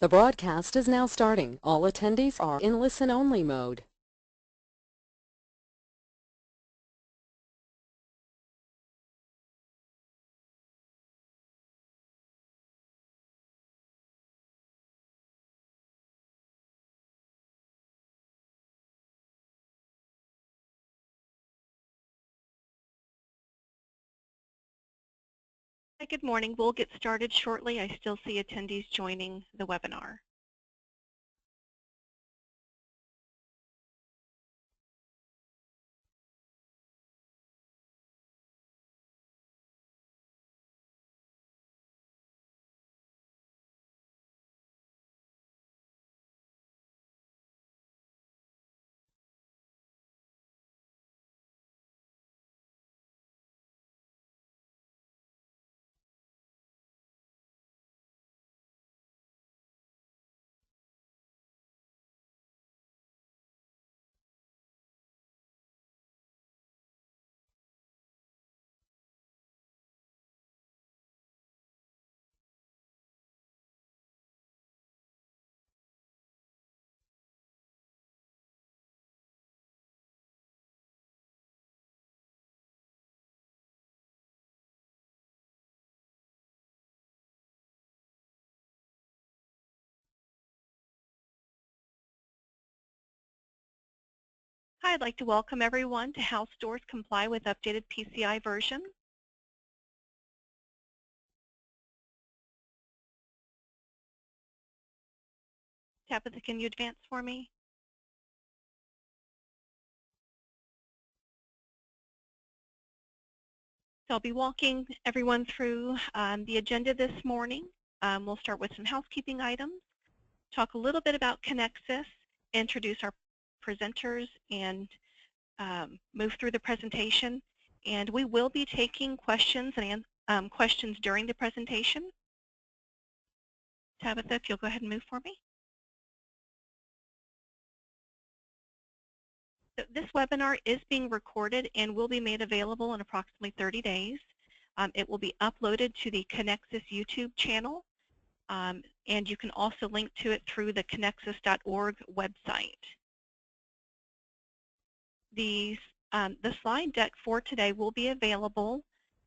The broadcast is now starting. All attendees are in listen-only mode. Hi, good morning. We'll get started shortly. I still see attendees joining the webinar. Hi, I'd like to welcome everyone to How Stores Comply with Updated PCI Version. Tabitha, can you advance for me? So I'll be walking everyone through the agenda this morning. We'll start with some housekeeping items, talk a little bit about Conexxus, introduce our presenters, and move through the presentation. And we will be taking questions and questions during the presentation. Tabitha, if you'll go ahead and move for me. So this webinar is being recorded and will be made available in approximately 30 days. It will be uploaded to the Conexxus YouTube channel, and you can also link to it through the Conexxus.org website. The slide deck for today will be available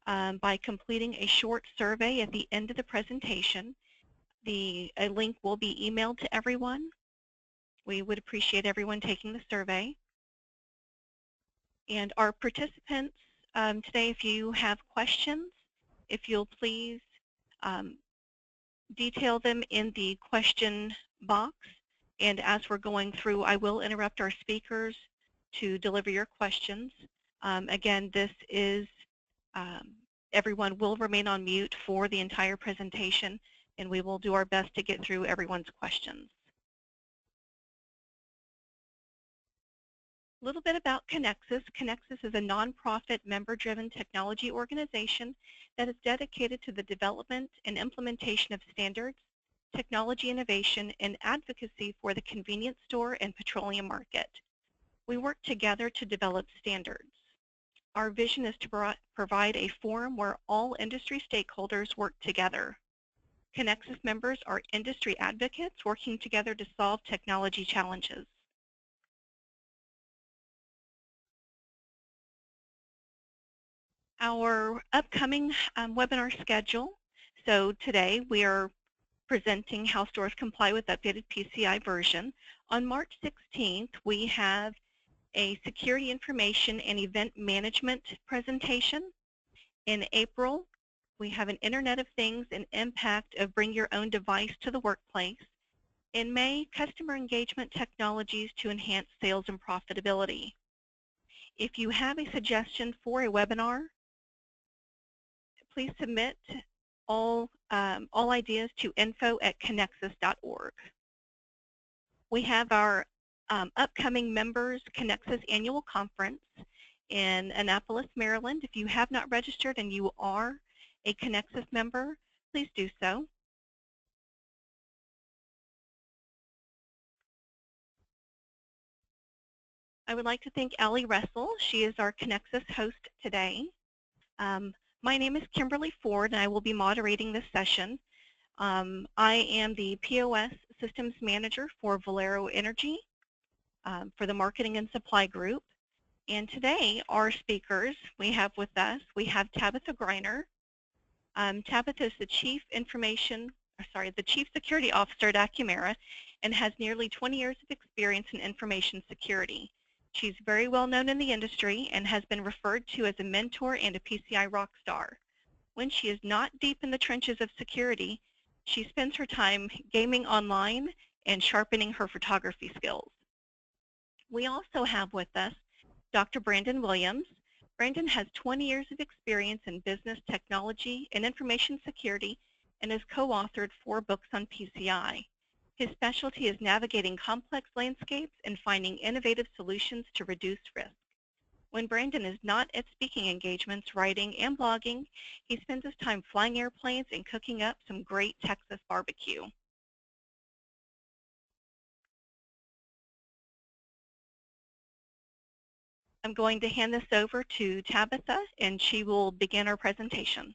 by completing a short survey at the end of the presentation. A link will be emailed to everyone. We would appreciate everyone taking the survey. And our participants today, if you have questions, if you'll please detail them in the question box. And as we're going through, I will interrupt our speakers to deliver your questions. Again, this is, everyone will remain on mute for the entire presentation, and we will do our best to get through everyone's questions. A little bit about Conexxus. Conexxus is a nonprofit member-driven technology organization that is dedicated to the development and implementation of standards, technology innovation, and advocacy for the convenience store and petroleum market. We work together to develop standards. Our vision is to provide a forum where all industry stakeholders work together. Conexxus members are industry advocates working together to solve technology challenges. Our upcoming webinar schedule. So today we are presenting How Stores Comply with Updated PCI Version. On March 16th, we have a Security Information and Event Management presentation. In April, we have an Internet of Things and Impact of Bring Your Own Device to the Workplace. In May, Customer Engagement Technologies to Enhance Sales and Profitability. If you have a suggestion for a webinar, please submit all ideas to info@conexxus.org. We have our upcoming members Conexxus Annual Conference in Annapolis, Maryland. If you have not registered and you are a Conexxus member, please do so. I would like to thank Allie Russell. She is our Conexxus host today. My name is Kimberly Ford, and I will be moderating this session. I am the POS Systems Manager for Valero Energy for the Marketing and Supply Group. And today, our speakers we have Tabitha Greiner. Tabitha is the Chief Security Officer at Acumera and has nearly 20 years of experience in information security. She's very well known in the industry and has been referred to as a mentor and a PCI rock star. When she is not deep in the trenches of security, she spends her time gaming online and sharpening her photography skills. We also have with us Dr. Brandon Williams. Brandon has 20 years of experience in business technology and information security and has co-authored 4 books on PCI. His specialty is navigating complex landscapes and finding innovative solutions to reduce risk. When Brandon is not at speaking engagements, writing, and blogging, he spends his time flying airplanes and cooking up some great Texas barbecue. I'm going to hand this over to Tabitha, and she will begin our presentation.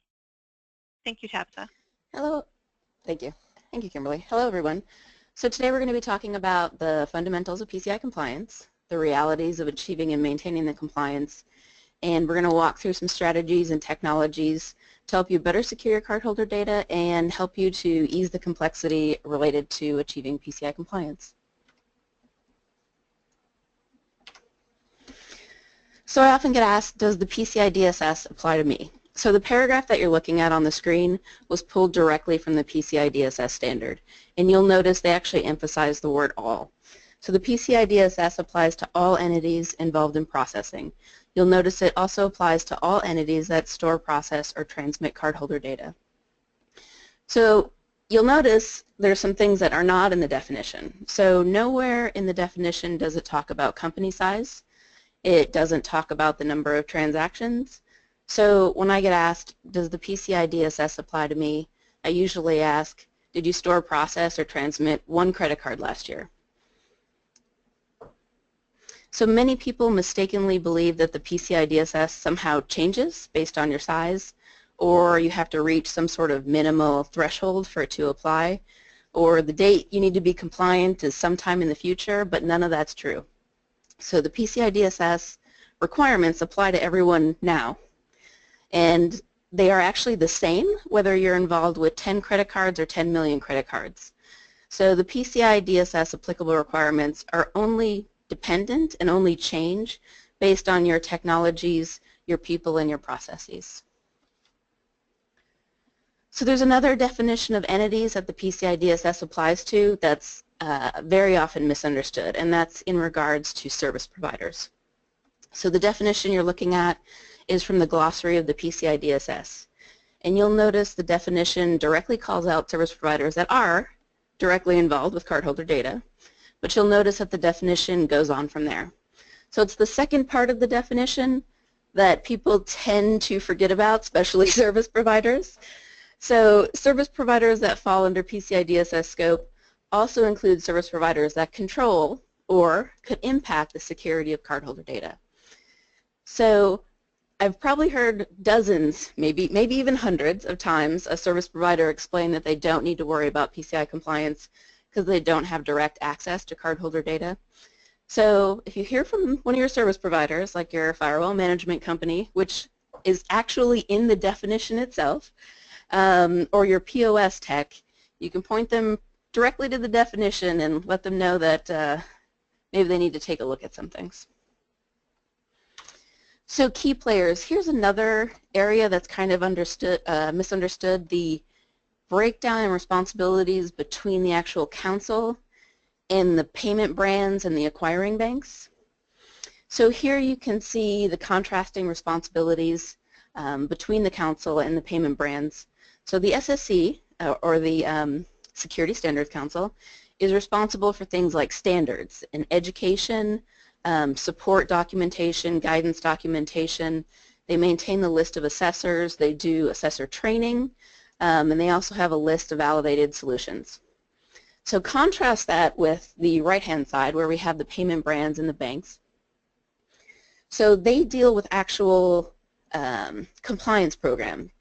Thank you, Tabitha. Hello. Thank you. Thank you, Kimberly. Hello, everyone. So today we're going to be talking about the fundamentals of PCI compliance, the realities of achieving and maintaining the compliance, and we're going to walk through some strategies and technologies to help you better secure your cardholder data and help you to ease the complexity related to achieving PCI compliance. So I often get asked, does the PCI DSS apply to me? So the paragraph that you're looking at on the screen was pulled directly from the PCI DSS standard, and you'll notice they actually emphasize the word all. So the PCI DSS applies to all entities involved in processing. You'll notice it also applies to all entities that store, process, or transmit cardholder data. So you'll notice there's some things that are not in the definition. So nowhere in the definition does it talk about company size. It doesn't talk about the number of transactions. So when I get asked, does the PCI DSS apply to me, I usually ask, did you store, process, or transmit 1 credit card last year? So many people mistakenly believe that the PCI DSS somehow changes based on your size, or you have to reach some sort of minimal threshold for it to apply, or the date you need to be compliant is sometime in the future, but none of that's true. So the PCI DSS requirements apply to everyone now. And they are actually the same whether you're involved with 10 credit cards or 10 million credit cards. So the PCI DSS applicable requirements are only dependent and only change based on your technologies, your people, and your processes. So there's another definition of entities that the PCI DSS applies to that's very often misunderstood, and that's in regards to service providers. So the definition you're looking at is from the glossary of the PCI DSS. And you'll notice the definition directly calls out service providers that are directly involved with cardholder data, but you'll notice that the definition goes on from there. So it's the second part of the definition that people tend to forget about, especially service providers. So service providers that fall under PCI DSS scope also include service providers that control or could impact the security of cardholder data. So I've probably heard dozens, maybe even hundreds of times a service provider explain that they don't need to worry about PCI compliance because they don't have direct access to cardholder data. So if you hear from one of your service providers, like your firewall management company, which is actually in the definition itself, or your POS tech, you can point them directly to the definition and let them know that maybe they need to take a look at some things. So key players, here's another area that's kind of misunderstood, the breakdown in responsibilities between the actual council and the payment brands and the acquiring banks. So here you can see the contrasting responsibilities between the council and the payment brands. So the SSC, or the Security Standards Council, is responsible for things like standards and education, support documentation, guidance documentation. They maintain the list of assessors. They do assessor training, and they also have a list of validated solutions. So contrast that with the right-hand side where we have the payment brands and the banks. So they deal with actual compliance program.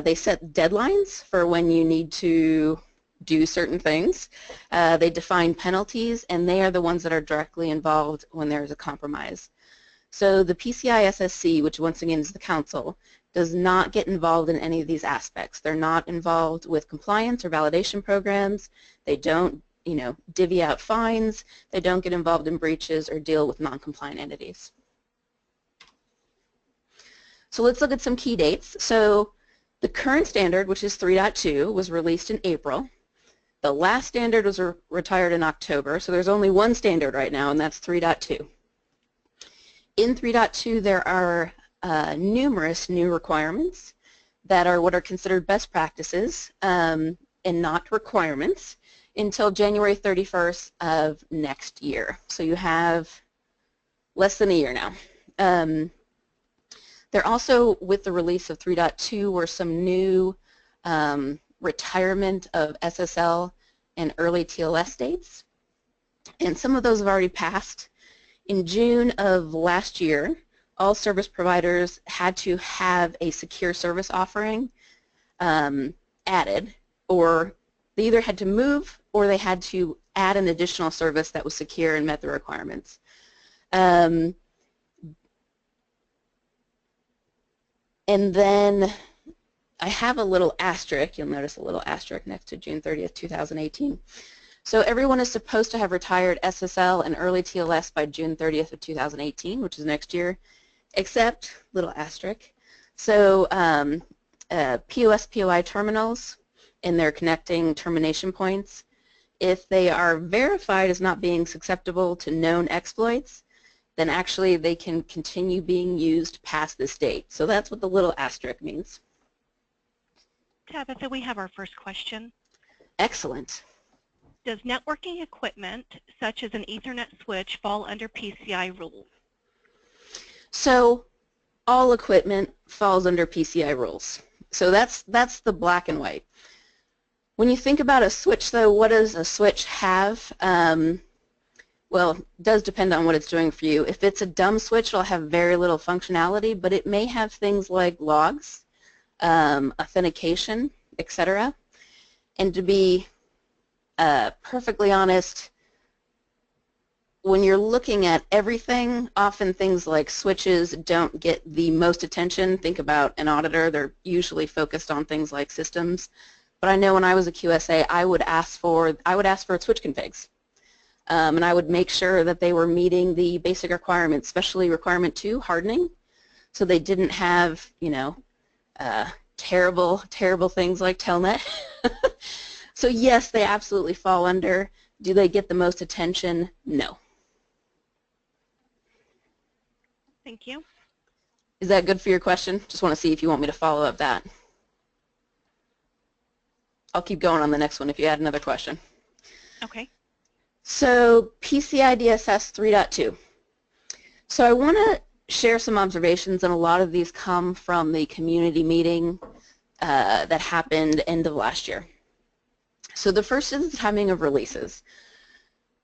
They set deadlines for when you need to do certain things. They define penalties, and they are the ones that are directly involved when there's a compromise. So the PCI SSC, which once again is the council, does not get involved in any of these aspects. They're not involved with compliance or validation programs. They don't, divvy out fines. They don't get involved in breaches or deal with non-compliant entities. So let's look at some key dates. So the current standard, which is 3.2, was released in April. The last standard was retired in October, so there's only one standard right now, and that's 3.2. In 3.2, there are numerous new requirements that are what are considered best practices and not requirements until January 31st of next year. So you have less than a year now. There also, with the release of 3.2, were some new retirement of SSL and early TLS dates, and some of those have already passed. In June of last year, all service providers had to have a secure service offering added, or they either had to move or they had to add an additional service that was secure and met the requirements. And then I have a little asterisk. You'll notice a little asterisk next to June 30th, 2018. So everyone is supposed to have retired SSL and early TLS by June 30th of 2018, which is next year, except, little asterisk, so POS, POI terminals and their connecting termination points, if they are verified as not being susceptible to known exploits, then actually they can continue being used past this date. So that's what the little asterisk means. Tabitha, we have our first question. Excellent. Does networking equipment, such as an Ethernet switch, fall under PCI rules? So all equipment falls under PCI rules. So that's the black and white. When you think about a switch, though, what does a switch have? Well, it does depend on what it's doing for you. If it's a dumb switch, it'll have very little functionality, but it may have things like logs, authentication, etc. And to be perfectly honest, when you're looking at everything, often things like switches don't get the most attention. Think about an auditor. They're usually focused on things like systems. But I know when I was a QSA, I would ask for switch configs. And I would make sure that they were meeting the basic requirements, especially requirement 2, hardening, so they didn't have, terrible things like telnet. So yes, they absolutely fall under. Do they get the most attention? No. Thank you. Is that good for your question? Just want to see if you want me to follow up that. I'll keep going on the next one if you had another question. Okay. So PCI DSS 3.2. So I want to share some observations, and a lot of these come from the community meeting that happened end of last year. So the first is the timing of releases.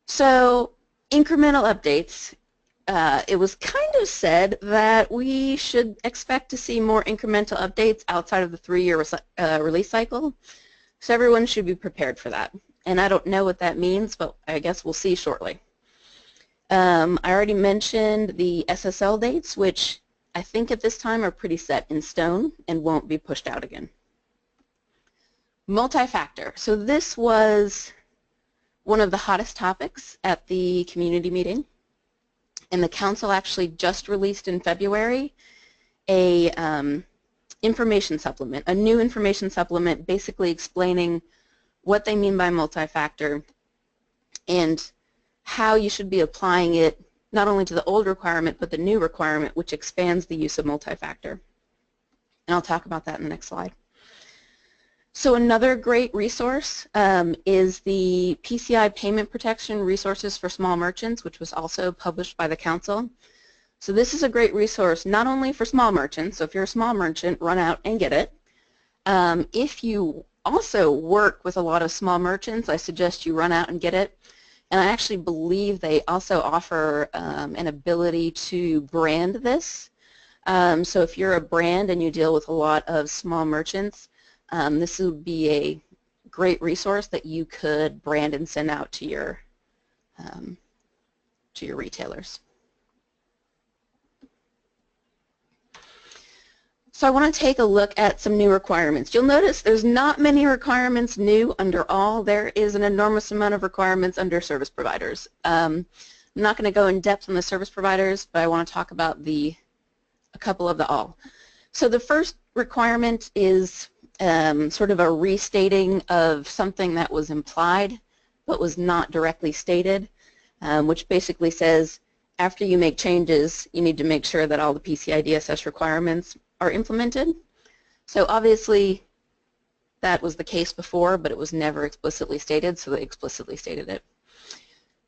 So incremental updates, it was kind of said that we should expect to see more incremental updates outside of the 3-year release cycle. So everyone should be prepared for that. And I don't know what that means, but I guess we'll see shortly. I already mentioned the SSL dates, which I think at this time are pretty set in stone and won't be pushed out again. Multi-factor. So this was one of the hottest topics at the community meeting, and the council actually just released in February a information supplement, a new information supplement basically explaining what they mean by multi-factor and how you should be applying it not only to the old requirement but the new requirement, which expands the use of multi-factor. And I'll talk about that in the next slide. So another great resource is the PCI Payment Protection Resources for Small Merchants, which was also published by the council. So this is a great resource not only for small merchants, so if you're a small merchant, run out and get it. If you also work with a lot of small merchants, I suggest you run out and get it. And I actually believe they also offer an ability to brand this. So if you're a brand and you deal with a lot of small merchants, this would be a great resource that you could brand and send out to your retailers. So I want to take a look at some new requirements. You'll notice there's not many requirements new under all. There is an enormous amount of requirements under service providers. I'm not going to go in depth on the service providers, but I want to talk about a couple of the all. So the first requirement is sort of a restating of something that was implied but was not directly stated, which basically says after you make changes, you need to make sure that all the PCI DSS requirements are implemented. So obviously that was the case before, but it was never explicitly stated, so they explicitly stated it.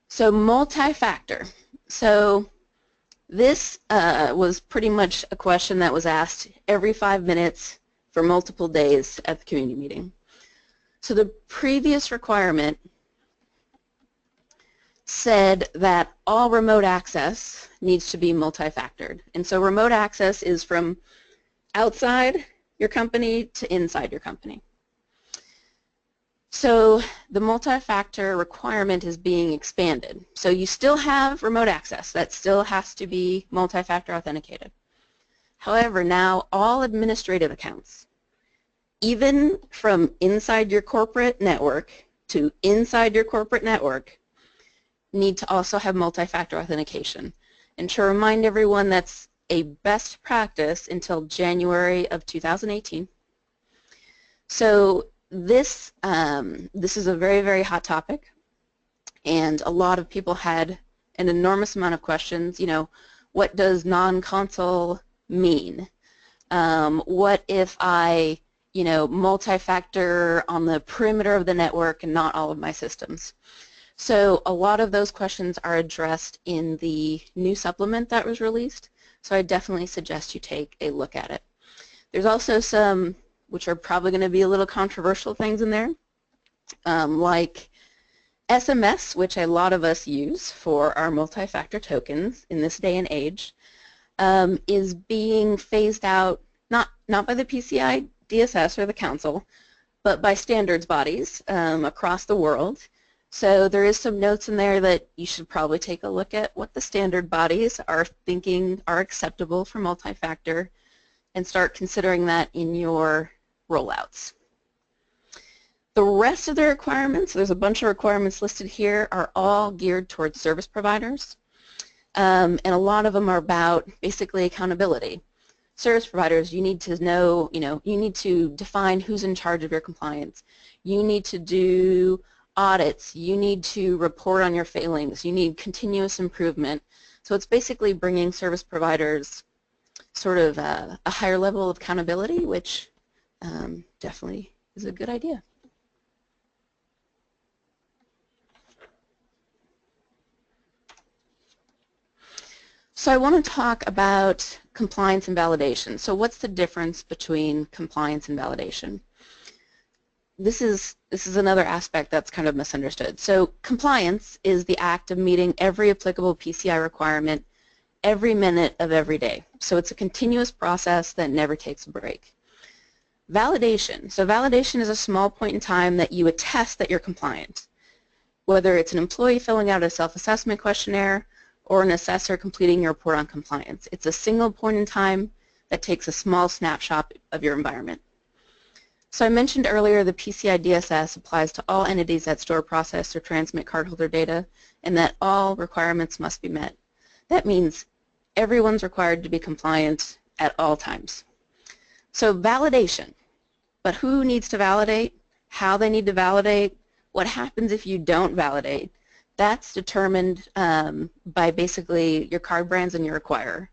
So multi-factor. So this was pretty much a question that was asked every 5 minutes for multiple days at the community meeting. So the previous requirement said that all remote access needs to be multi-factored. And so remote access is from outside your company to inside your company. So the multi-factor requirement is being expanded. So you still have remote access. That still has to be multi-factor authenticated. However, now all administrative accounts, even from inside your corporate network to inside your corporate network, need to also have multi-factor authentication. And to remind everyone, that's a best practice until January of 2018. So this is a very, very hot topic, and a lot of people had an enormous amount of questions. You know, what does non-console mean? What if I, you know, multi-factor on the perimeter of the network and not all of my systems? So a lot of those questions are addressed in the new supplement that was released. So I definitely suggest you take a look at it. There's also some, which are probably going to be a little controversial things in there, like SMS, which a lot of us use for our multi-factor tokens in this day and age, is being phased out, not by the PCI DSS or the Council, but by standards bodies across the world. So there is some notes in there that you should probably take a look at what the standard bodies are thinking are acceptable for multi-factor and start considering that in your rollouts. The rest of the requirements, there's a bunch of requirements listed here, are all geared towards service providers, and a lot of them are about basically accountability. Service providers, you need to know, you need to define who's in charge of your compliance. You need to do audits, you need to report on your failings, you need continuous improvement. So it's basically bringing service providers sort of a higher level of accountability, which definitely is a good idea. So I want to talk about compliance and validation. So what's the difference between compliance and validation? This is another aspect that's kind of misunderstood. So compliance is the act of meeting every applicable PCI requirement every minute of every day. So it's a continuous process that never takes a break. Validation. So validation is a small point in time that you attest that you're compliant, whether it's an employee filling out a self-assessment questionnaire or an assessor completing your report on compliance. It's a single point in time that takes a small snapshot of your environment. So I mentioned earlier the PCI DSS applies to all entities that store, process, or transmit cardholder data, and that all requirements must be met. That means everyone's required to be compliant at all times. So validation, but who needs to validate, how they need to validate, what happens if you don't validate, that's determined by basically your card brands and your acquirer.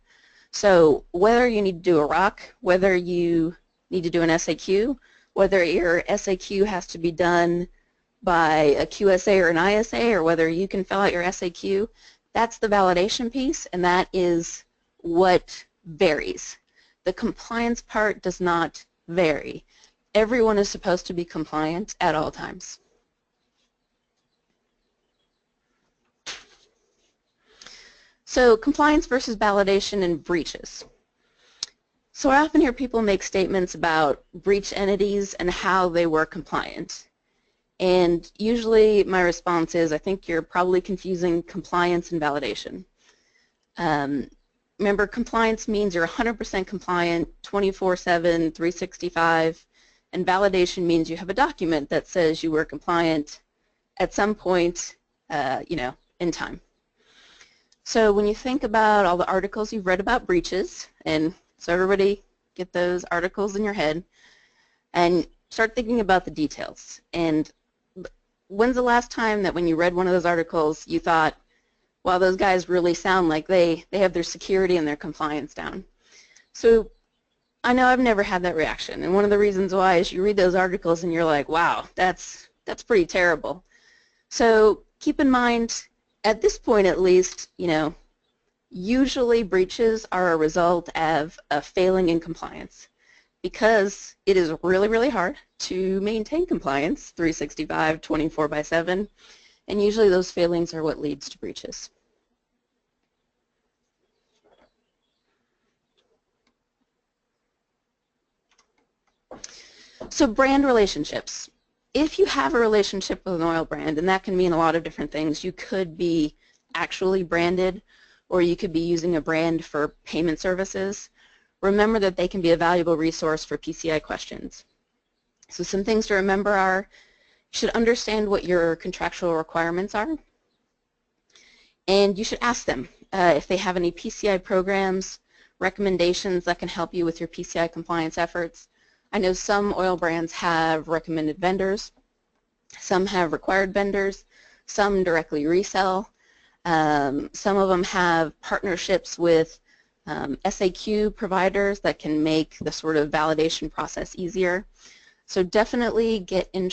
So whether you need to do a ROC, whether you need to do an SAQ, whether your SAQ has to be done by a QSA or an ISA, or whether you can fill out your SAQ, that's the validation piece, and that is what varies. The compliance part does not vary. Everyone is supposed to be compliant at all times. So compliance versus validation and breaches. So I often hear people make statements about breach entities and how they were compliant. And usually my response is, I think you're probably confusing compliance and validation. Remember, compliance means you're 100% compliant 24/7, 365, and validation means you have a document that says you were compliant at some point, in time. So when you think about all the articles you've read about breaches, and so everybody get those articles in your head, and start thinking about the details. And when's the last time that when you read one of those articles you thought, wow, those guys really sound like they have their security and their compliance down? So I know I've never had that reaction, and one of the reasons why is you read those articles and you're like, wow, that's pretty terrible. So keep in mind, at this point at least, usually breaches are a result of a failing in compliance, because it is really, really hard to maintain compliance 365, 24/7, and usually those failings are what leads to breaches. So brand relationships. If you have a relationship with an oil brand, and that can mean a lot of different things, you could be actually branded, or you could be using a brand for payment services, remember that they can be a valuable resource for PCI questions. So some things to remember are, you should understand what your contractual requirements are, and you should ask them if they have any PCI programs, recommendations that can help you with your PCI compliance efforts. I know some oil brands have recommended vendors, some have required vendors, some directly resell, some of them have partnerships with SAQ providers that can make the sort of validation process easier. So definitely get in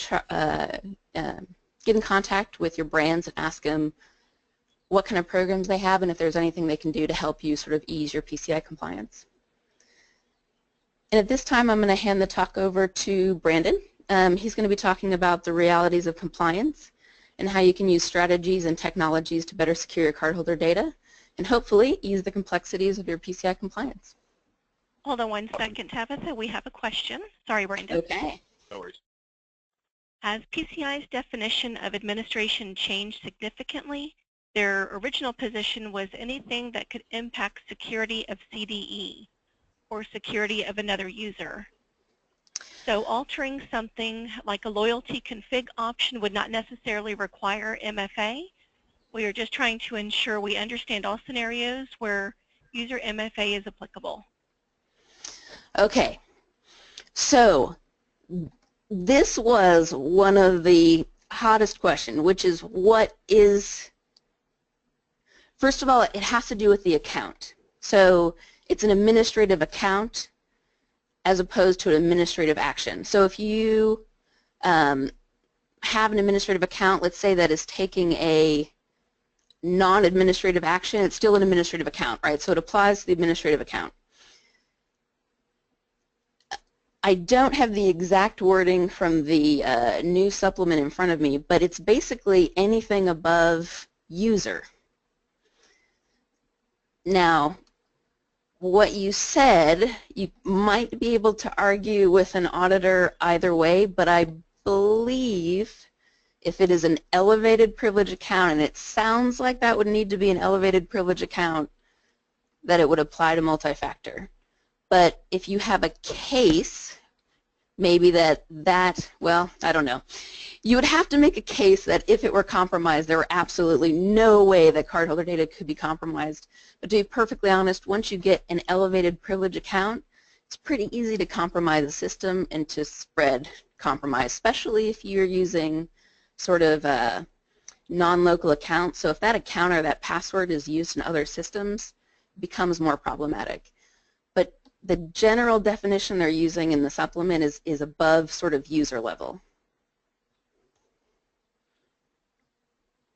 contact with your brands and ask them what kind of programs they have and if there's anything they can do to help you sort of ease your PCI compliance. And at this time, I'm going to hand the talk over to Brandon. He's going to be talking about the realities of compliance and how you can use strategies and technologies to better secure your cardholder data and hopefully ease the complexities of your PCI compliance. Hold on one second, Tabitha. We have a question. Sorry, Brandon. Okay. No worries. Has PCI's definition of administration changed significantly? Their original position was anything that could impact security of CDE or security of another user. So altering something like a loyalty config option would not necessarily require MFA. We are just trying to ensure we understand all scenarios where user MFA is applicable. Okay. So this was one of the hottest questions, which is first of all, it has to do with the account. So it's an administrative account as opposed to an administrative action. So if you have an administrative account, let's say that is taking a non-administrative action, it's still an administrative account, right? So it applies to the administrative account. I don't have the exact wording from the new supplement in front of me, but it's basically anything above user. Now, what you said, you might be able to argue with an auditor either way, but I believe if it is an elevated privilege account, and it sounds like that would need to be an elevated privilege account, that it would apply to multi-factor. But if you have a case, maybe well, I don't know. You would have to make a case that if it were compromised, there were absolutely no way that cardholder data could be compromised. But to be perfectly honest, once you get an elevated privilege account, it's pretty easy to compromise the system and to spread compromise, especially if you're using sort of a non-local account. So if that account or that password is used in other systems, it becomes more problematic. But the general definition they're using in the supplement is above sort of user level.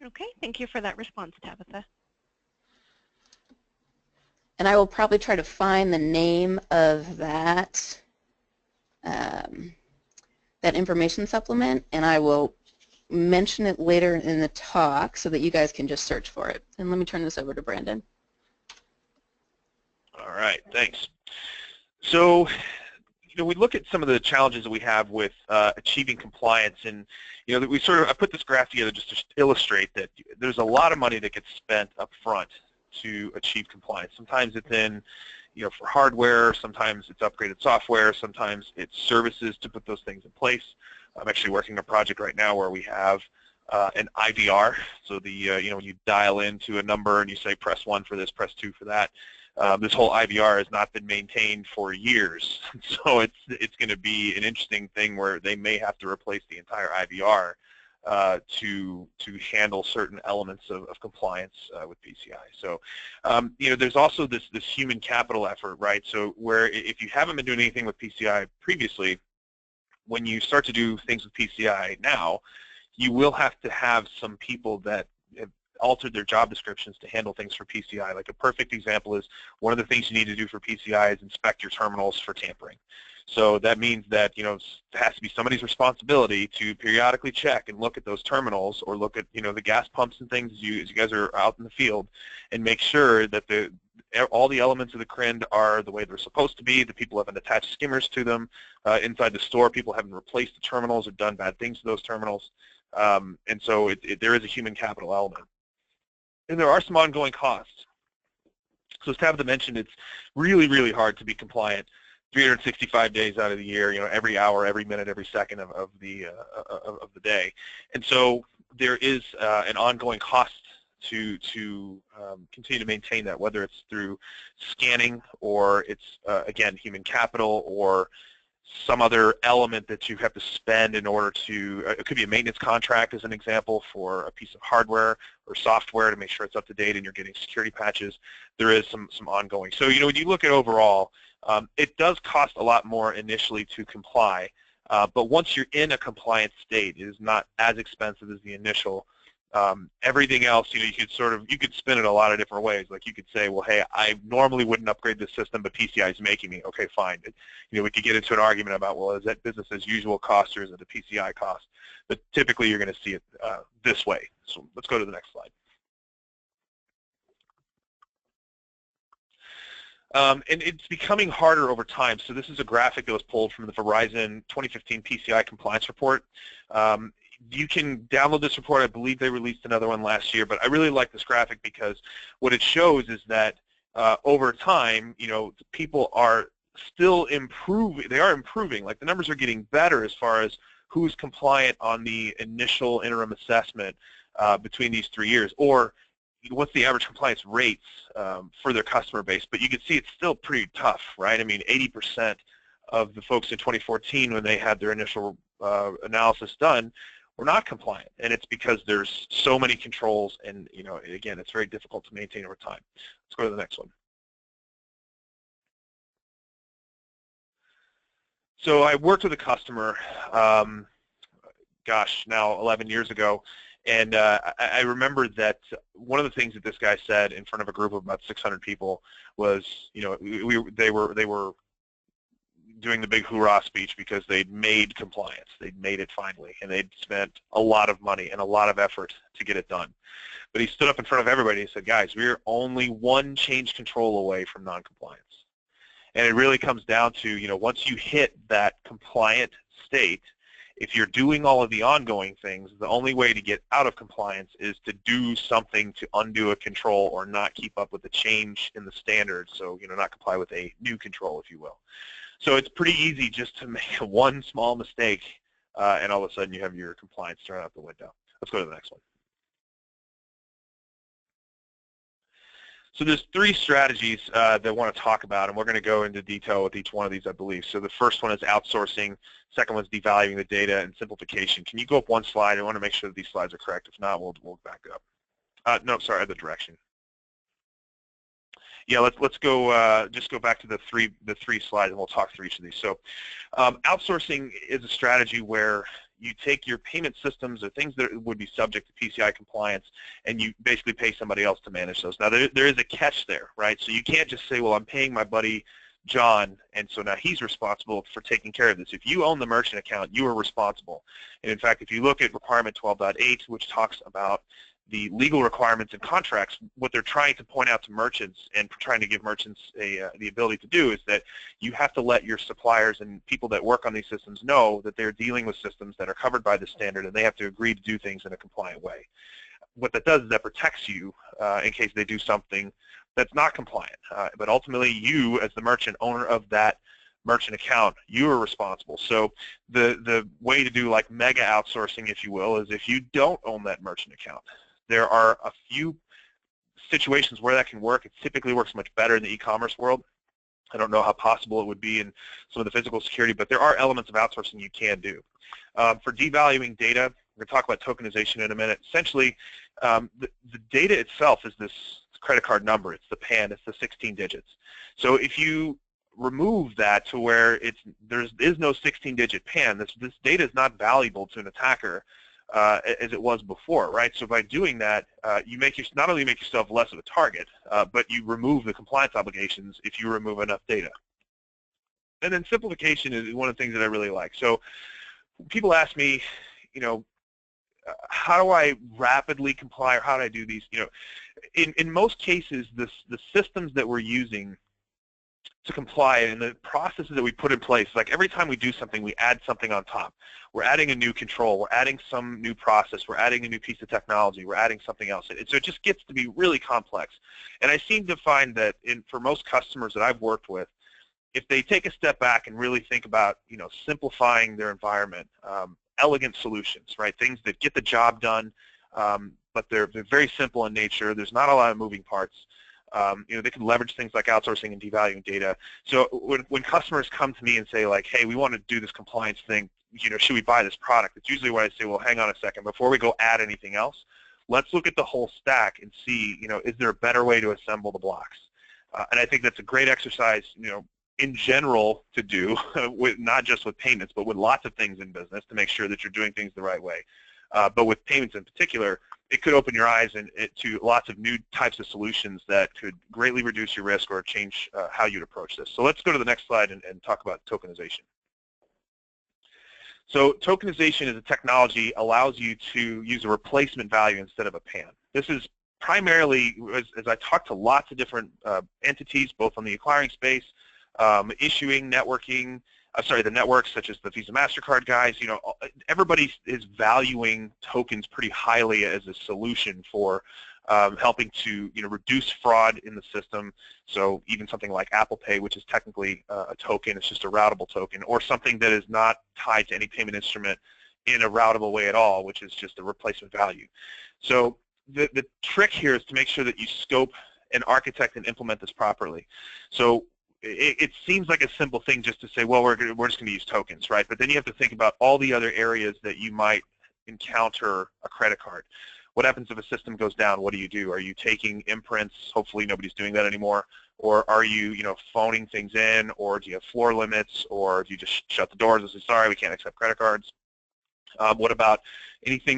Okay, thank you for that response, Tabitha. And I will probably try to find the name of that that information supplement, and I will mention it later in the talk so that you guys can just search for it. And let me turn this over to Brandon. All right, thanks. So, we look at some of the challenges that we have with achieving compliance, and that I put this graph together just to illustrate that there's a lot of money that gets spent up front to achieve compliance. Sometimes it's in, for hardware, sometimes it's upgraded software, sometimes it's services to put those things in place. I'm actually working on a project right now where we have an IVR, so when you dial into a number and you say press 1 for this, press 2 for that. This whole IVR has not been maintained for years, so it's going to be an interesting thing where they may have to replace the entire IVR to handle certain elements of compliance with PCI. So, there's also this human capital effort, right? So where if you haven't been doing anything with PCI previously, when you start to do things with PCI now, you will have to have some people that have altered their job descriptions to handle things for PCI. Like a perfect example is one of the things you need to do for PCI is inspect your terminals for tampering. So that means that it has to be somebody's responsibility to periodically check and look at those terminals, or look at the gas pumps and things as you guys are out in the field, and make sure that all the elements of the CRIND are the way they're supposed to be. The people haven't attached skimmers to them. Inside the store, people haven't replaced the terminals or done bad things to those terminals. And so there is a human capital element. And there are some ongoing costs. So as Tabitha mentioned, it's really, really hard to be compliant 365 days out of the year, every hour, every minute, every second of the day. And so there is an ongoing cost to continue to maintain that, whether it's through scanning, or it's, again, human capital, or some other element that you have to spend in order to, it could be a maintenance contract as an example for a piece of hardware or software to make sure it's up to date and you're getting security patches. There is some ongoing. So, when you look at overall, it does cost a lot more initially to comply, but once you're in a compliant state, it is not as expensive as the initial. Everything else, you could spin it a lot of different ways. Like you could say, well, hey, I normally wouldn't upgrade this system, but PCI is making me. Okay, fine. We could get into an argument about, well, is that business as usual cost, or is it a PCI cost? But typically, you're going to see it this way. So let's go to the next slide. And it's becoming harder over time. So this is a graphic that was pulled from the Verizon 2015 PCI Compliance Report. You can download this report. I believe they released another one last year, but I really like this graphic because what it shows is that over time, people are still improving. They are improving. Like the numbers are getting better as far as who's compliant on the initial interim assessment between these 3 years, or what's the average compliance rates for their customer base. But you can see it's still pretty tough, right? I mean, 80% of the folks in 2014, when they had their initial analysis done, were not compliant, and it's because there's so many controls, and again, it's very difficult to maintain over time. Let's go to the next one. So I worked with a customer, gosh, now 11 years ago, and I remember that one of the things that this guy said in front of a group of about 600 people was, they were doing the big hoorah speech because they'd made compliance. They'd made it finally, and they'd spent a lot of money and a lot of effort to get it done. But he stood up in front of everybody and said, guys, we're only one change control away from non-compliance. And it really comes down to, once you hit that compliant state, if you're doing all of the ongoing things, the only way to get out of compliance is to do something to undo a control or not keep up with the change in the standards. So, not comply with a new control, if you will. So it's pretty easy just to make one small mistake, and all of a sudden you have your compliance thrown out the window. Let's go to the next one. So there's 3 strategies that I want to talk about, and we're going to go into detail with each one of these, I believe. So the first one is outsourcing. Second one is devaluing the data, and simplification. Can you go up one slide? I want to make sure that these slides are correct. If not, we'll back up. No, sorry, other direction. Yeah, let's go. Just go back to the three slides, and we'll talk through each of these. So, outsourcing is a strategy where you take your payment systems or things that would be subject to PCI compliance, and you basically pay somebody else to manage those. Now, there is a catch there, right? So you can't just say, well, I'm paying my buddy John, and so now he's responsible for taking care of this. If you own the merchant account, you are responsible. And in fact, if you look at requirement 12.8, which talks about the legal requirements and contracts, what they're trying to point out to merchants and trying to give merchants the ability to do is that you have to let your suppliers and people that work on these systems know that they're dealing with systems that are covered by the standard, and they have to agree to do things in a compliant way. What that does is that protects you in case they do something that's not compliant. But ultimately, you, as the merchant, owner of that merchant account, you are responsible. So the way to do like mega outsourcing, if you will, is if you don't own that merchant account. There are a few situations where that can work. It typically works much better in the e-commerce world. I don't know how possible it would be in some of the physical security, but there are elements of outsourcing you can do. For devaluing data, we're going to talk about tokenization in a minute. Essentially, the data itself is this credit card number. It's the PAN. It's the 16 digits. So if you remove that to where there is no 16-digit PAN, this data is not valuable to an attacker as it was before, right? So by doing that, you not only make yourself less of a target, but you remove the compliance obligations if you remove enough data. And then simplification is one of the things that I really like. So people ask me, how do I rapidly comply, or how do I do these? In most cases, the systems that we're using to comply and the processes that we put in place, like every time we do something, we add something on top. We're adding a new control, we're adding some new process, we're adding a new piece of technology, we're adding something else. So it just gets to be really complex. And I seem to find that for most customers that I've worked with, if they take a step back and really think about, simplifying their environment, elegant solutions, right? Things that get the job done, but they're very simple in nature. There's not a lot of moving parts. They can leverage things like outsourcing and devaluing data. So when customers come to me and say like, hey, we want to do this compliance thing, should we buy this product? It's usually when I say, well, hang on a second, before we go add anything else, let's look at the whole stack and see, is there a better way to assemble the blocks? And I think that's a great exercise, in general to do, with not just with payments, but with lots of things in business to make sure that you're doing things the right way. But with payments in particular, it could open your eyes to lots of new types of solutions that could greatly reduce your risk or change how you'd approach this. So let's go to the next slide and talk about tokenization. So tokenization as a technology allows you to use a replacement value instead of a PAN. This is primarily, as I talk to lots of different entities, both on the acquiring space, issuing, networking, the networks such as the Visa MasterCard guys, everybody is valuing tokens pretty highly as a solution for helping to reduce fraud in the system. So even something like Apple Pay, which is technically a token, it's just a routable token, or something that is not tied to any payment instrument in a routable way at all, which is just a replacement value. So the trick here is to make sure that you scope and architect and implement this properly. So it seems like a simple thing just to say, well, we're just going to use tokens, right? But then you have to think about all the other areas that you might encounter a credit card. What happens if a system goes down? What do you do? Are you taking imprints? Hopefully nobody's doing that anymore. Or are you, phoning things in? Or do you have floor limits? Or do you just shut the doors and say, sorry, we can't accept credit cards? What about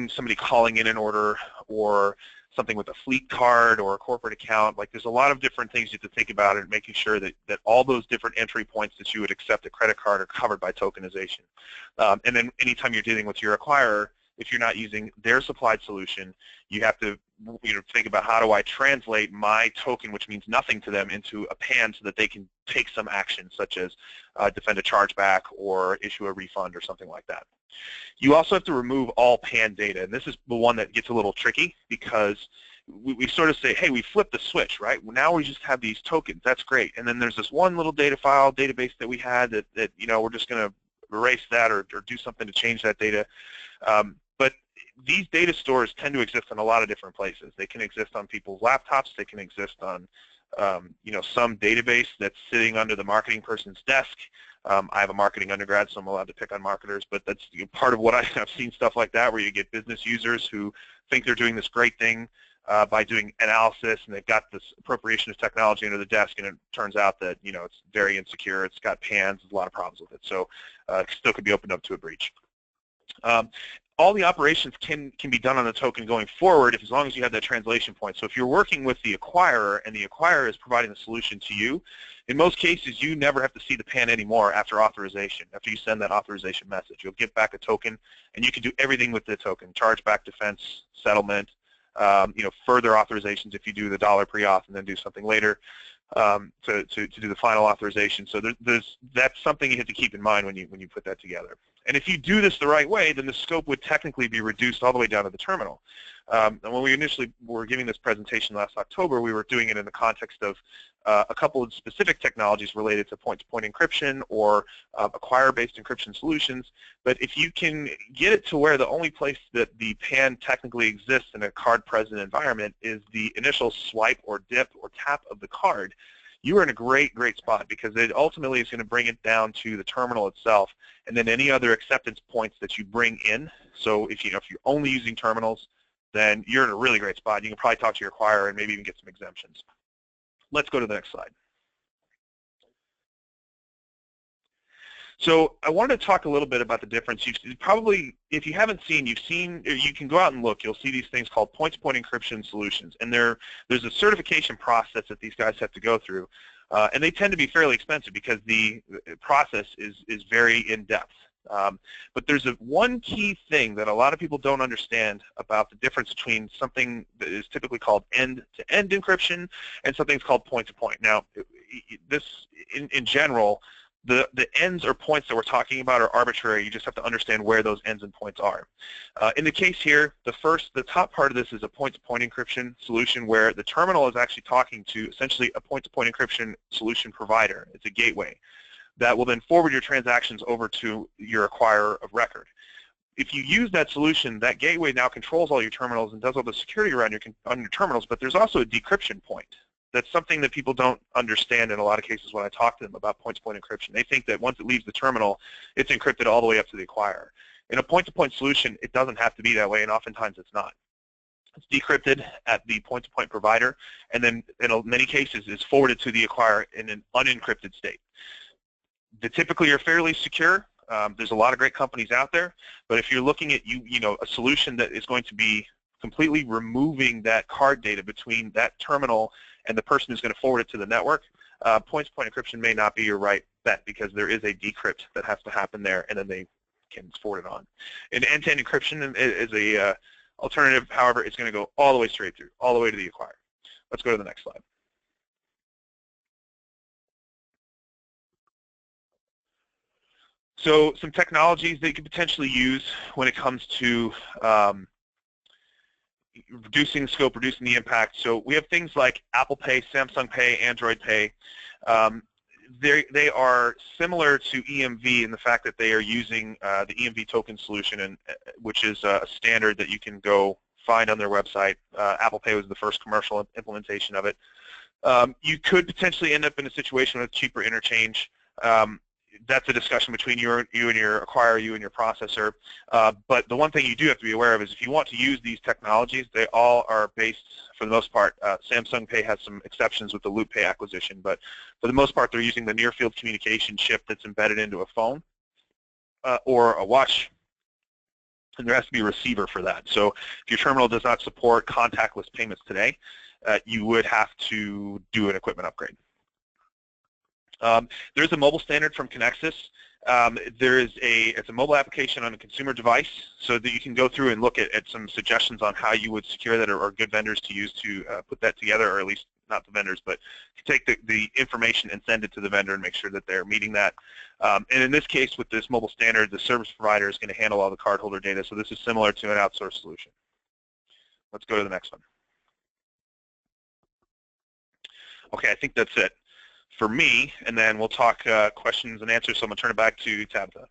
somebody calling in an order, or something with a fleet card or a corporate account? Like, there's a lot of different things you have to think about and making sure that all those different entry points that you would accept a credit card are covered by tokenization. And then anytime you're dealing with your acquirer, if you're not using their supplied solution, you have to think about, how do I translate my token, which means nothing to them, into a PAN so that they can take some action, such as defend a chargeback or issue a refund or something like that. You also have to remove all PAN data, and this is the one that gets a little tricky, because we sort of say, hey, we flipped the switch, right? Now we just have these tokens. That's great. And then there's this one little database that we had that we're just going to erase that or do something to change that data. But these data stores tend to exist in a lot of different places. They can exist on people's laptops. They can exist on some database that's sitting under the marketing person's desk. I have a marketing undergrad, so I'm allowed to pick on marketers, but that's part of what I've seen, stuff like that, where you get business users who think they're doing this great thing by doing analysis, and they've got this appropriation of technology under the desk, and it turns out that it's very insecure. It's got PANs. There's a lot of problems with it, so it still could be opened up to a breach. All the operations can be done on the token going forward, as long as you have that translation point. So if you're working with the acquirer and the acquirer is providing the solution to you, in most cases you never have to see the PAN anymore after authorization. After you send that authorization message, you'll get back a token, and you can do everything with the token: chargeback, defense, settlement, further authorizations if you do the dollar pre-auth and then do something later to do the final authorization. So that's something you have to keep in mind when you put that together. And if you do this the right way, then the scope would technically be reduced all the way down to the terminal. And when we initially were giving this presentation last October, we were doing it in the context of a couple of specific technologies related to point-to-point encryption or acquire-based encryption solutions. But if you can get it to where the only place that the PAN technically exists in a card-present environment is the initial swipe or dip or tap of the card, you are in a great spot, because it ultimately is going to bring it down to the terminal itself, and then any other acceptance points that you bring in. So if you're only using terminals, then you're in a really great spot. You can probably talk to your acquirer and maybe even get some exemptions. Let's go to the next slide. So I wanted to talk a little bit about the difference. You've probably, if you haven't seen, you can go out and look. You'll see these things called point-to-point encryption solutions, and there's a certification process that these guys have to go through, and they tend to be fairly expensive because the process is very in-depth. But there's one key thing that a lot of people don't understand about the difference between something that is typically called end-to-end encryption and something that's called point-to-point. Now, this, in general, the ends or points that we're talking about are arbitrary. You just have to understand where those ends and points are. In the case here, the top part of this is a point-to-point encryption solution where the terminal is actually talking to essentially a point-to-point encryption solution provider. It's a gateway that will then forward your transactions over to your acquirer of record. If you use that solution, that gateway now controls all your terminals and does all the security around your terminals, but there's also a decryption point. That's something that people don't understand in a lot of cases when I talk to them about point-to-point encryption. They think that once it leaves the terminal, it's encrypted all the way up to the acquirer. In a point-to-point solution, it doesn't have to be that way, and oftentimes it's not. It's decrypted at the point-to-point provider, and then in many cases is forwarded to the acquirer in an unencrypted state. They typically are fairly secure. There's a lot of great companies out there, but if you're looking at a solution that is going to be completely removing that card data between that terminal and the person who's going to forward it to the network, point-to-point encryption may not be your right bet, because there is a decrypt that has to happen there, and then they can forward it on. And end-to-end encryption is a alternative. However, it's going to go all the way straight through, all the way to the acquirer. Let's go to the next slide. So some technologies that you could potentially use when it comes to reducing the scope, reducing the impact. So we have things like Apple Pay, Samsung Pay, Android Pay. They are similar to EMV in the fact that they are using the EMV token solution, which is a standard that you can go find on their website. Apple Pay was the first commercial implementation of it. You could potentially end up in a situation with cheaper interchange. That's a discussion between you and your acquirer, you and your processor. But the one thing you do have to be aware of is if you want to use these technologies, they all are based, for the most part, Samsung Pay has some exceptions with the Loop Pay acquisition, but for the most part, they're using the near-field communication chip that's embedded into a phone or a watch, and there has to be a receiver for that. So if your terminal does not support contactless payments today, you would have to do an equipment upgrade. There's a mobile standard from Conexxus. It's a mobile application on a consumer device, so that you can go through and look at some suggestions on how you would secure that, or good vendors to use to put that together, or at least not the vendors, but take the information and send it to the vendor and make sure that they're meeting that. And in this case, with this mobile standard, the service provider is going to handle all the cardholder data, so this is similar to an outsourced solution. Let's go to the next one. Okay, I think that's it for me, and then we'll talk questions and answers, so I'm going to turn it back to Tabitha.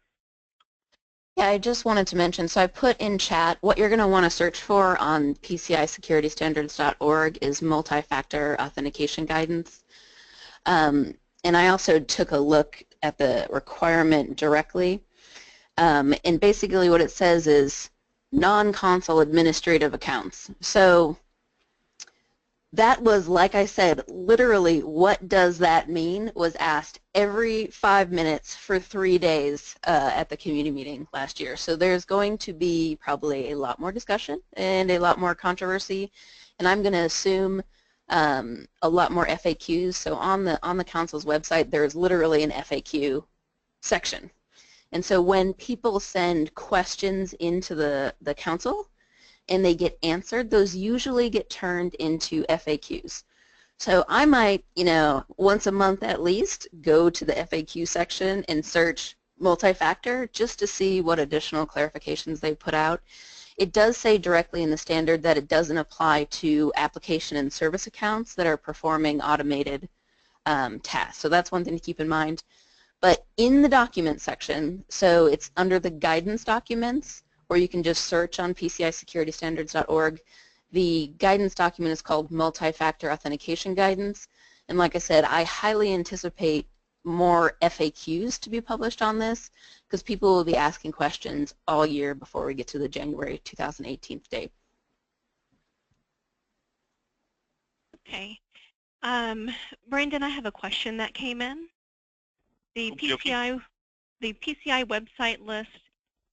Yeah, I just wanted to mention, so I put in chat, what you're going to want to search for on PCISecurityStandards.org is multi-factor authentication guidance. And I also took a look at the requirement directly, and basically what it says is non-console administrative accounts. So that was, like I said, literally what does that mean was asked every 5 minutes for 3 days at the community meeting last year. So there's going to be probably a lot more discussion and a lot more controversy, and I'm going to assume a lot more FAQs. So on the council's website, there's literally an FAQ section. And so when people send questions into the council, and they get answered, those usually get turned into FAQs. So I might, once a month at least, go to the FAQ section and search multi-factor just to see what additional clarifications they put out. It does say directly in the standard that it doesn't apply to application and service accounts that are performing automated tasks. So that's one thing to keep in mind. But in the document section, so it's under the guidance documents, or you can just search on PCISecurityStandards.org. The guidance document is called Multi-Factor Authentication Guidance. And like I said, I highly anticipate more FAQs to be published on this because people will be asking questions all year before we get to the January 2018 date. Okay. Brandon, I have a question that came in. The PCI website lists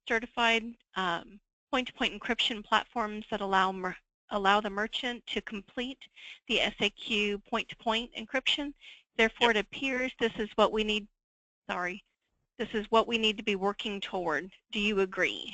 certified point-to-point encryption platforms that allow the merchant to complete the SAQ point-to-point encryption. Therefore, it appears this is what we need. This is what we need to be working toward. Do you agree?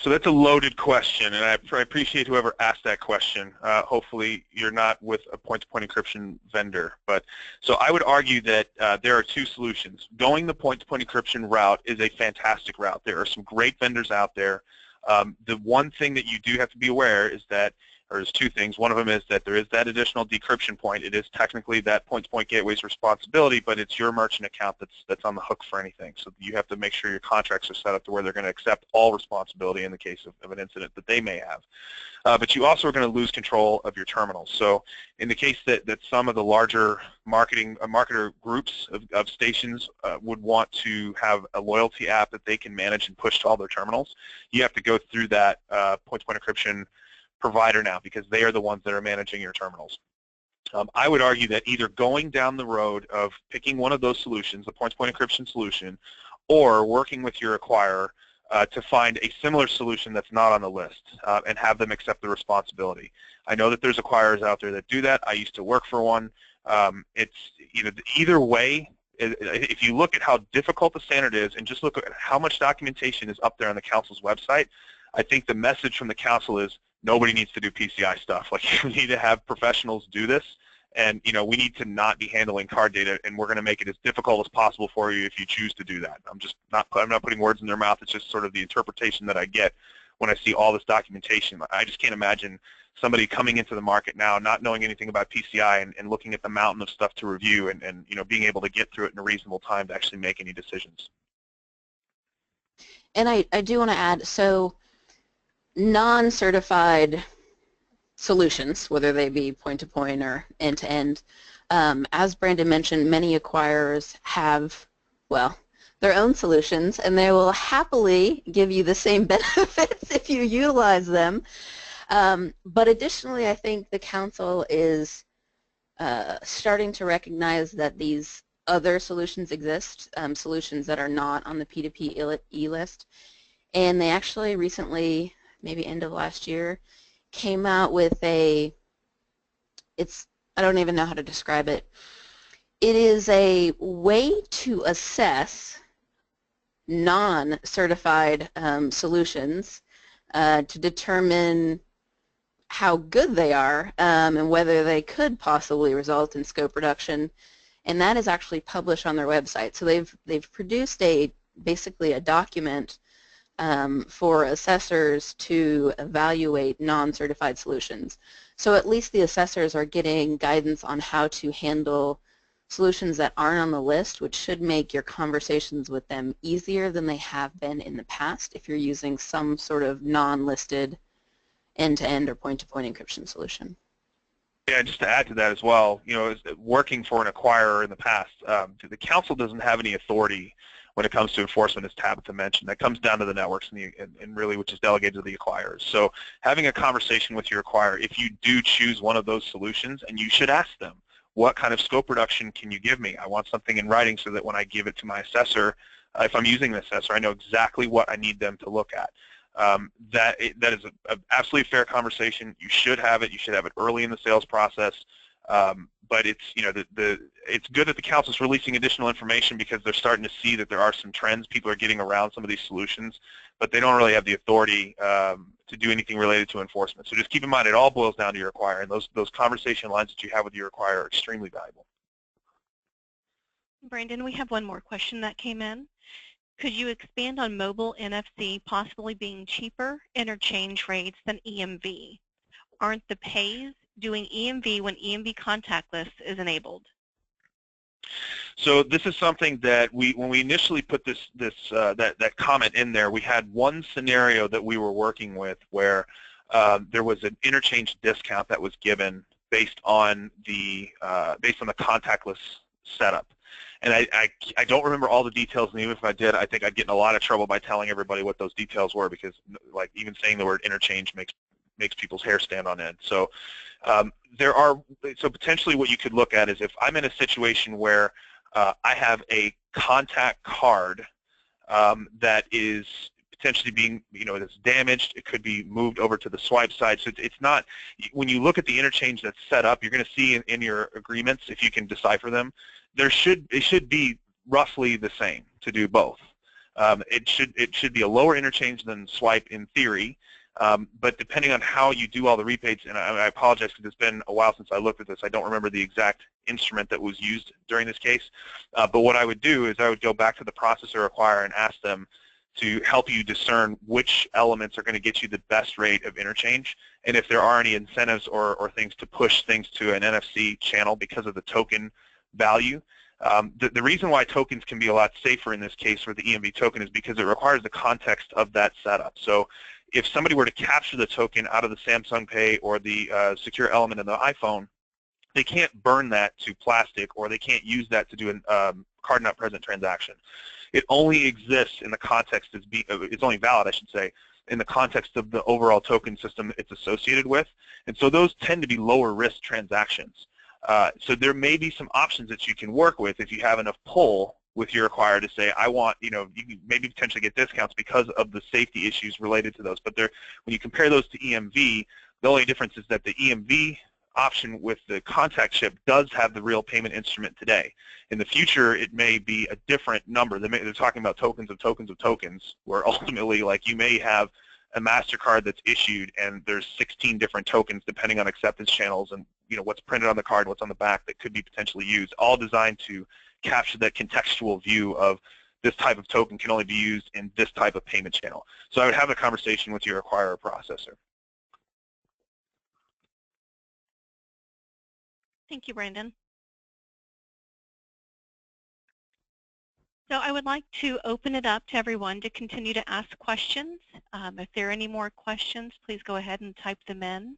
So that's a loaded question, and I appreciate whoever asked that question. Hopefully you're not with a point-to-point encryption vendor. But so I would argue that there are two solutions. Going the point-to-point encryption route is a fantastic route. There are some great vendors out there. The one thing that you do have to be aware is that, or there's two things. One of them is that there is that additional decryption point. It is technically that point-to-point gateway's responsibility, but it's your merchant account that's on the hook for anything. So you have to make sure your contracts are set up to where they're going to accept all responsibility in the case of an incident that they may have. But you also are going to lose control of your terminals. So in the case that some of the larger marketer groups of stations would want to have a loyalty app that they can manage and push to all their terminals, you have to go through that point-to-point encryption provider now because they are the ones that are managing your terminals. I would argue that either going down the road of picking one of those solutions, the point-to-point encryption solution, or working with your acquirer to find a similar solution that's not on the list and have them accept the responsibility. I know that there's acquirers out there that do that. I used to work for one. It's either way. If you look at how difficult the standard is and just look at how much documentation is up there on the council's website, I think the message from the council is nobody needs to do PCI stuff. Like, we need to have professionals do this, and we need to not be handling card data, and we're going to make it as difficult as possible for you if you choose to do that. I'm not putting words in their mouth. It's just sort of the interpretation that I get when I see all this documentation. I just can't imagine somebody coming into the market now not knowing anything about PCI and looking at the mountain of stuff to review and being able to get through it in a reasonable time to actually make any decisions. And I do want to add, so non-certified solutions, whether they be point-to-point or end-to-end, as Brandon mentioned, many acquirers have, well, their own solutions, and they will happily give you the same benefits if you utilize them. But additionally, I think the council is starting to recognize that these other solutions exist, solutions that are not on the P2P list, and they actually recently, maybe end of last year, came out with I don't even know how to describe it. It is a way to assess non-certified solutions to determine how good they are and whether they could possibly result in scope reduction, and that is actually published on their website. So they've produced basically a document for assessors to evaluate non-certified solutions. So at least the assessors are getting guidance on how to handle solutions that aren't on the list, which should make your conversations with them easier than they have been in the past if you're using some sort of non-listed end-to-end or point-to-point encryption solution. Yeah, just to add to that as well, working for an acquirer in the past, the council doesn't have any authority when it comes to enforcement, as Tabitha mentioned. That comes down to the networks and really which is delegated to the acquirers. So having a conversation with your acquirer, if you do choose one of those solutions, and you should ask them, what kind of scope reduction can you give me? I want something in writing so that when I give it to my assessor, if I'm using an assessor, I know exactly what I need them to look at. That is an absolutely fair conversation. You should have it. You should have it early in the sales process. But it's, you know, it's good that the council's releasing additional information because they're starting to see that there are some trends. People are getting around some of these solutions, but they don't really have the authority to do anything related to enforcement. So just keep in mind, it all boils down to your acquirer, and those conversation lines that you have with your acquirer are extremely valuable. Brandon, we have one more question that came in. Could you expand on mobile NFC possibly being cheaper interchange rates than EMV? Aren't the pays doing EMV when EMV contactless is enabled? So this is something that when we initially put that comment in there, we had one scenario that we were working with where there was an interchange discount that was given based on the contactless setup. And I don't remember all the details, and even if I did, I think I'd get in a lot of trouble by telling everybody what those details were, because like even saying the word interchange makes people's hair stand on end. So so potentially what you could look at is if I'm in a situation where I have a contact card that is potentially being, you know, it's damaged, it could be moved over to the swipe side. So it's not, when you look at the interchange that's set up, you're going to see in your agreements, if you can decipher them, it should be roughly the same to do both. It should be a lower interchange than swipe in theory, but depending on how you do all the repays, and I apologize because it's been a while since I looked at this, I don't remember the exact instrument that was used during this case, but what I would do is I would go back to the processor acquirer and ask them to help you discern which elements are going to get you the best rate of interchange, and if there are any incentives or things to push things to an NFC channel because of the token value. The reason why tokens can be a lot safer in this case for the EMV token is because it requires the context of that setup. So if somebody were to capture the token out of the Samsung Pay or the secure element in the iPhone, they can't burn that to plastic, or they can't use that to do a card not present transaction. It only exists in the context, it's only valid, I should say, in the context of the overall token system it's associated with. And so those tend to be lower risk transactions. So there may be some options that you can work with if you have enough pull with your acquirer to say, I want, you know, you can maybe potentially get discounts because of the safety issues related to those. But when you compare those to EMV, the only difference is that the EMV option with the contact chip does have the real payment instrument today. In the future, it may be a different number. They're talking about tokens of tokens of tokens, where ultimately, like, you may have a MasterCard that's issued and there's 16 different tokens depending on acceptance channels and, you know, what's printed on the card and what's on the back that could be potentially used, all designed to capture that contextual view of this type of token can only be used in this type of payment channel. So I would have a conversation with your acquirer processor. Thank you, Brandon. So I would like to open it up to everyone to continue to ask questions. If there are any more questions, please go ahead and type them in.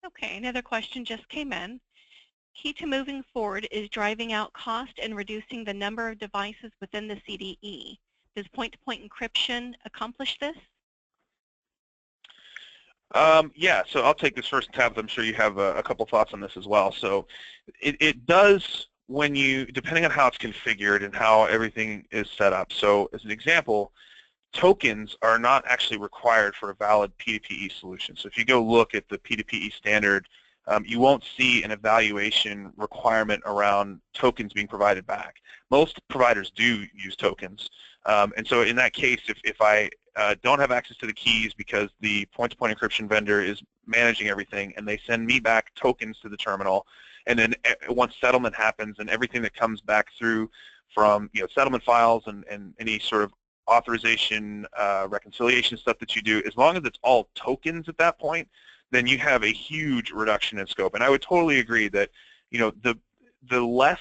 Okay, another question just came in. Key to moving forward is driving out cost and reducing the number of devices within the CDE. Does point-to-point encryption accomplish this? Yeah, so I'll take this first tab. I'm sure you have a couple thoughts on this as well. So it does, when you, depending on how it's configured and how everything is set up. So as an example, tokens are not actually required for a valid P2PE solution. So if you go look at the P2PE standard, you won't see an evaluation requirement around tokens being provided back. Most providers do use tokens. And so in that case, if I don't have access to the keys because the point-to-point encryption vendor is managing everything and they send me back tokens to the terminal, and then once settlement happens and everything that comes back through from, you know, settlement files and any sort of authorization, reconciliation stuff that you do, as long as it's all tokens at that point, then you have a huge reduction in scope. And I would totally agree that, you know, the less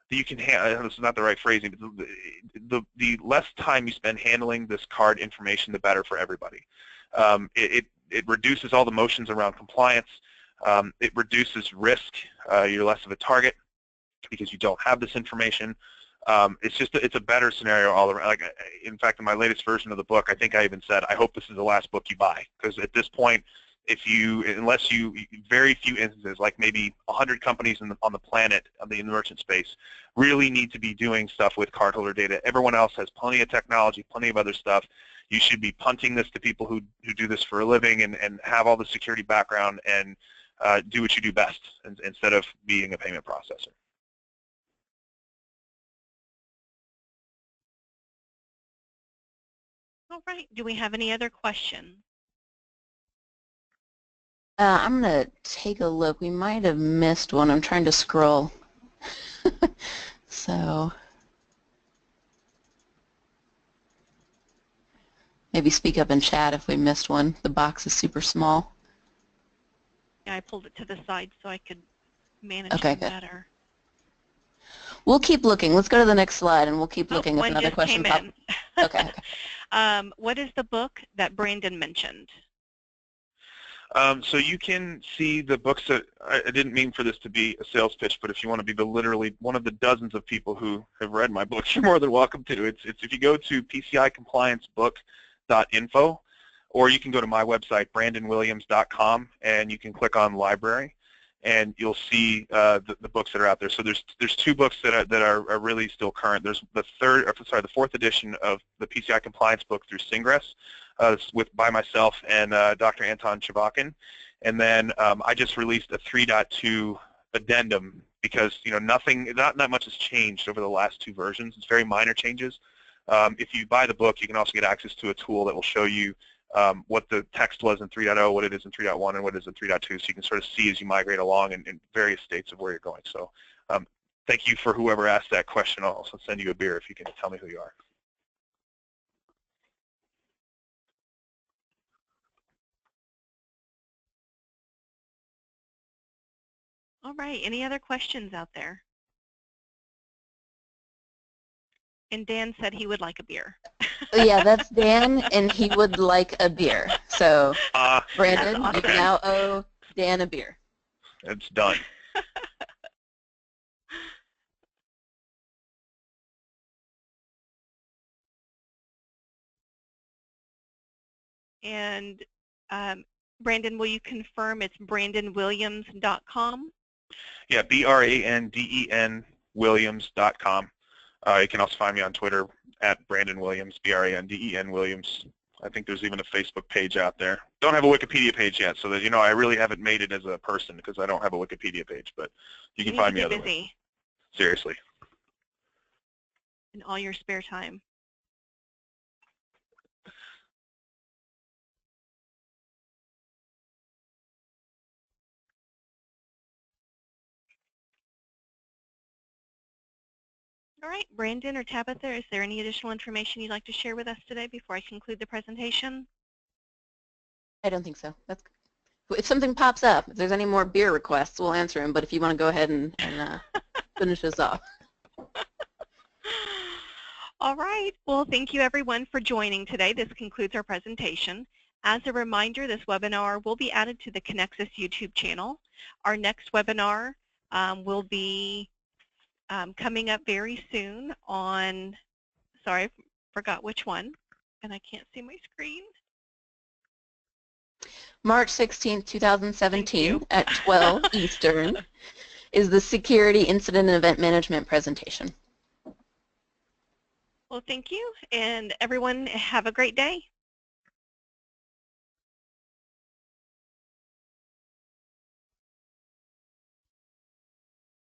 that you can handle, this is not the right phrasing, but the less time you spend handling this card information, the better for everybody. It reduces all the motions around compliance. It reduces risk. You're less of a target because you don't have this information. It's a better scenario all around. Like, in fact, in my latest version of the book, I think I even said, I hope this is the last book you buy, because at this point, unless you, very few instances, like maybe 100 companies on the planet, in the merchant space, really need to be doing stuff with cardholder data. Everyone else has plenty of technology, plenty of other stuff. You should be punting this to people who do this for a living and have all the security background and do what you do best instead of being a payment processor. All right. Do we have any other questions? I'm going to take a look. We might have missed one. I'm trying to scroll. So maybe speak up in chat if we missed one. The box is super small. Yeah, I pulled it to the side so I could manage Okay, it better. We'll keep looking. Let's go to the next slide, and we'll keep looking if one another just question came pops. in. Okay. What is the book that Brandon mentioned? So you can see the books that, I didn't mean for this to be a sales pitch, but if you want to be literally one of the dozens of people who have read my books, you're more than welcome to. It's if you go to PCI Compliance Book.info, or you can go to my website, brandonwilliams.com, and you can click on library, and you'll see the books that are out there. So there's two books that are really still current. There's the fourth edition of the PCI Compliance Book through Singress. By myself and Dr. Anton Chavakin, and then I just released a 3.2 addendum because not that much has changed over the last two versions. It's very minor changes. If you buy the book, you can also get access to a tool that will show you what the text was in 3.0, what it is in 3.1, and what it is in 3.2, so you can sort of see as you migrate along in various states of where you're going. So thank you for whoever asked that question. I'll also send you a beer if you can tell me who you are. All right. Any other questions out there? And Dan said he would like a beer. Yeah, that's Dan, and he would like a beer. So, Brandon, awesome. You now owe Dan a beer. It's done. And Brandon, will you confirm it's brandonwilliams.com? Yeah, BRANDEN Williams.com. You can also find me on Twitter at Brandon Williams, BRANDEN Williams. I think there's even a Facebook page out there. Don't have a Wikipedia page yet, so that I really haven't made it as a person because I don't have a Wikipedia page, but you can find me other ways. Seriously. In all your spare time. All right, Brandon or Tabitha, is there any additional information you'd like to share with us today before I conclude the presentation? I don't think so. If something pops up, if there's any more beer requests, we'll answer them. But if you want to go ahead and finish us off. All right. Well, thank you, everyone, for joining today. This concludes our presentation. As a reminder, this webinar will be added to the Conexxus YouTube channel. Our next webinar will be coming up very soon on, sorry, I forgot which one, and I can't see my screen. March 16th, 2017 at 12 Eastern is the Security Incident and Event Management presentation. Well, thank you, and everyone have a great day.